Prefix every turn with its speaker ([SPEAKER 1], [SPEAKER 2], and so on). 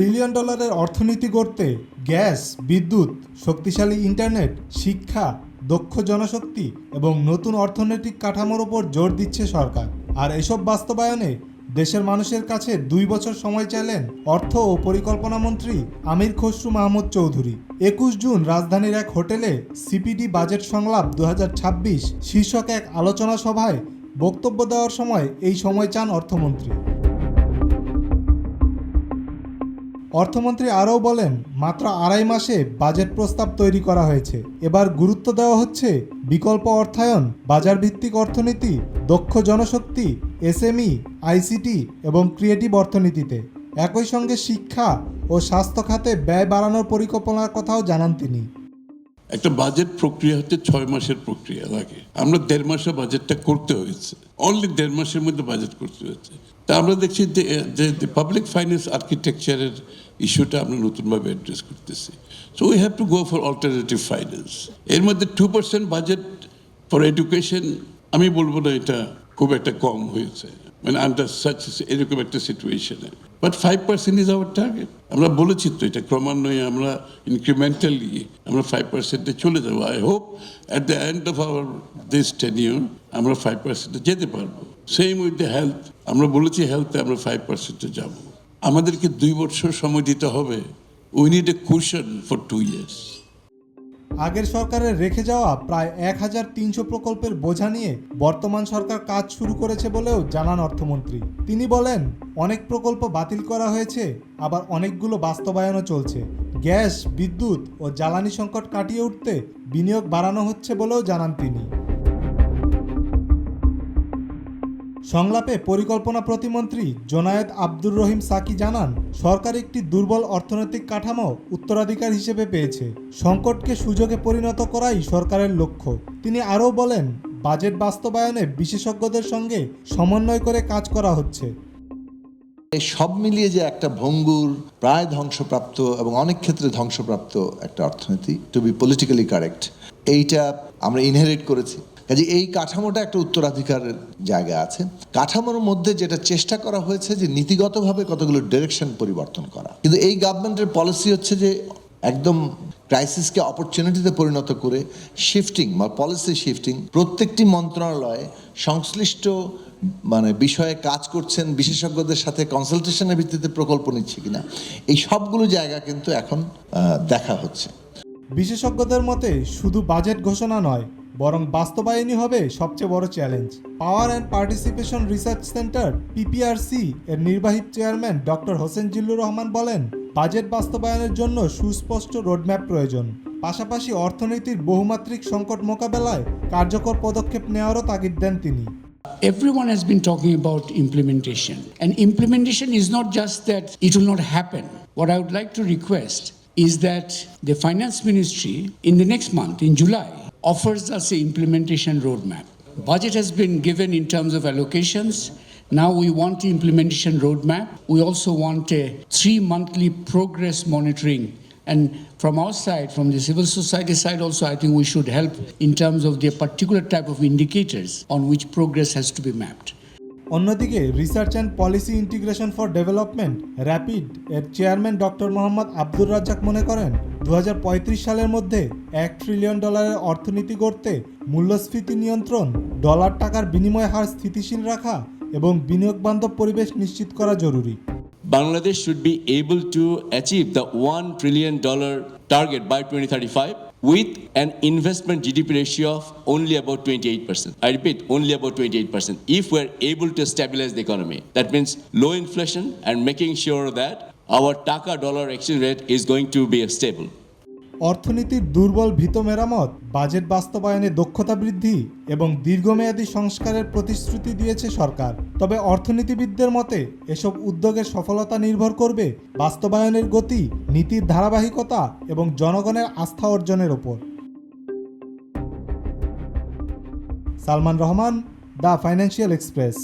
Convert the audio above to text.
[SPEAKER 1] Trillion ডলারের অর্থনীতি গড়তে গ্যাস, বিদ্যুৎ, শক্তিশালী ইন্টারনেট, শিক্ষা, দক্ষ জনশক্তি এবং নতুন অর্থনৈতিক কাঠামোর ওপর জোর দিচ্ছে সরকার। আর এসব বাস্তবায়নে দেশের মানুষের কাছে 2 বছর সময় চাইলেন অর্থ ও পরিকল্পনা মন্ত্রী আমির খসরু মাহমুদ চৌধুরী। 21 জুন রাজধানীর এক হোটেলে সিপিডি বাজেট সংলাপ 2026 শীর্ষক এক আলোচনা সভায় বক্তব্য দেওয়ার সময় এই সময় চান অর্থমন্ত্রী। অর্থমন্ত্রী আরও বলেন, মাত্র 2.5 মাসে বাজেট প্রস্তাব তৈরি করা হয়েছে। এবার গুরুত্ব দেওয়া হচ্ছে বিকল্প অর্থায়ন, বাজারভিত্তিক অর্থনীতি, দক্ষ জনশক্তি, এসএমই, আইসিটি এবং ক্রিয়েটিভ অর্থনীতিতে। একই সঙ্গে শিক্ষা ও স্বাস্থ্য খাতে ব্যয় বাড়ানোর পরিকল্পনার কথাও জানান তিনি।
[SPEAKER 2] একটা বাজেট প্রক্রিয়া হচ্ছে 6 মাসের প্রক্রিয়া লাগে। আমরা 1.5 মাসে বাজেটটা করতে হয়েছে, অনলি 1.5 মাসের মধ্যে বাজেট করতে হয়েছে। তা আমরা দেখছি যে পাবলিক ফাইন্যান্স আর্কিটেকচারের ইস্যুটা আমরা নতুনভাবে অ্যাড্রেস করতেছি। So we have to go for alternative finance. এর মধ্যে 2% বাজেট ফর এডুকেশন, আমি বলবো না এটা খুব একটা কম হয়েছে, মানে আন্ডার সাচ এরকম একটা সিচুয়েশনে। But 5% is our target. আমরা বলেছি তো এটা ক্রমান্বয়ে আমরা ইনক্রিমেন্টালি আমরা 5%-এ চলে যাবো। I hope at the end of our this tenure আমরা 5%-এ যেতে পারবো। সেম উইথ দ্য হেলথ, আমরা বলেছি হেলথে আমরা 5%-এ যাব। আমাদেরকে 2 বছর সময় দিতে হবে। We need a cushion for 2 years।
[SPEAKER 1] আগের সরকারের রেখে যাওয়া প্রায় 1300 প্রকল্পের বোঝা নিয়ে বর্তমান সরকার কাজ শুরু করেছে বলেও জানান অর্থমন্ত্রী। তিনি বলেন, অনেক প্রকল্প বাতিল করা হয়েছে, আবার অনেকগুলো বাস্তবায়নও চলছে। গ্যাস, বিদ্যুৎ ও জ্বালানি সংকট কাটিয়ে উঠতে বিনিয়োগ বাড়ানো হচ্ছে বলেও জানান তিনি। সংলাপে পরিকল্পনা প্রতিমন্ত্রী জোনায়েদ আব্দুর রহিম সাকি জানান, সরকার একটি দুর্বল অর্থনৈতিক কাঠামো উত্তরাধিকার হিসেবে পেয়েছে। সংকটকে সুযোগে পরিণত করাই সরকারের লক্ষ্য। তিনি আরও বলেন, বাজেট বাস্তবায়নে বিশেষজ্ঞদের সঙ্গে সমন্বয় করে কাজ করা হচ্ছে।
[SPEAKER 3] সব মিলিয়ে যে একটা ভঙ্গুর, প্রায় ধ্বংসপ্রাপ্ত এবং অনেক ক্ষেত্রে ধ্বংসপ্রাপ্ত একটা অর্থনীতি, টু বি পলিটিক্যালি কারেক্ট, এইটা আমরা ইনহেরিট করেছি। কাজে এই কাঠামোটা একটা উত্তরাধিকারের জায়গা আছে। কাঠামোর মধ্যে যেটা চেষ্টা করা হয়েছে যে নীতিগতভাবে কতগুলো ডিরেকশন পরিবর্তন করা, কিন্তু এই গভর্নমেন্টের পলিসি হচ্ছে যে একদম ক্রাইসিসকে অপরচুনিটিতে পরিণত করে শিফটিং বা পলিসি শিফটিং। প্রত্যেকটি মন্ত্রণালয়ে সংশ্লিষ্ট বিষয়ে কাজ করছেন, বিশেষজ্ঞদের সাথে কনসালটেশনের ভিত্তিতে প্রকল্প নিচ্ছে কিনা, এই সবগুলো জায়গা কিন্তু এখন দেখা হচ্ছে।
[SPEAKER 1] বিশেষজ্ঞদের মতে শুধু বাজেট ঘোষণা নয়, বরং বাস্তবায়নই হবে সবচেয়ে বড় challenge. Power and participation research centre PPRC এর নির্বাহী চেয়ারম্যান ডক্টর হোসেন জিল্লুর রহমান বলেন, বাজেট বাস্তবায়নের জন্য সুস্পষ্ট রোডম্যাপ প্রয়োজন। পাশাপাশি অর্থনীতির বহুমাত্রিক সংকট মোকাবেলায় কার্যকর পদক্ষেপ নেওয়ারও তাগিদ দেন তিনি।
[SPEAKER 4] Everyone has been talking about implementation, and implementation is not just that it will not happen. What I would like to request is that the Finance Ministry in the next month, in July, offers us an implementation roadmap. Budget has been given in terms of allocations. Now we want the implementation roadmap. We also want a 3-monthly progress monitoring. And from our side, from the civil society side also, I think we should help in terms of the particular type of indicators on which progress has to be mapped.
[SPEAKER 1] অন্যদিকে research and policy integration for development rapid এর chairman doctor Mohammad Abdur Razzak মনে করেন, 2035 সালের মধ্যে $1 trillion অর্থনীতি গড়তে মূল্যস্ফীতি নিয়ন্ত্রণ, ডলার টাকার বিনিময় হার স্থিতিশীল রাখা এবং বিনিয়োগ বান্ধব পরিবেশ নিশ্চিত করা জরুরি।
[SPEAKER 5] Bangladesh should be able to achieve the $1 trillion target by 2035 with an investment GDP ratio of only about 28%. I repeat, only about 28%. If we're able to stabilize the economy, that means low inflation and making sure that our taka-dollar exchange rate is going to be stable.
[SPEAKER 1] অর্থনীতির দুর্বল ভিত মেরামত, budget বাস্তবায়নে দক্ষতা বৃদ্ধি এবং দীর্ঘমেয়াদী সংস্কারের প্রতিশ্রুতি দিয়েছে সরকার। তবে অর্থনীতিবিদদের মতে এসব উদ্যোগের সফলতা নির্ভর করবে বাস্তবায়নের গতি, নীতির ধারাবাহিকতা এবং জনগণের আস্থা অর্জনের ওপর। Salman Rahman, the financial express.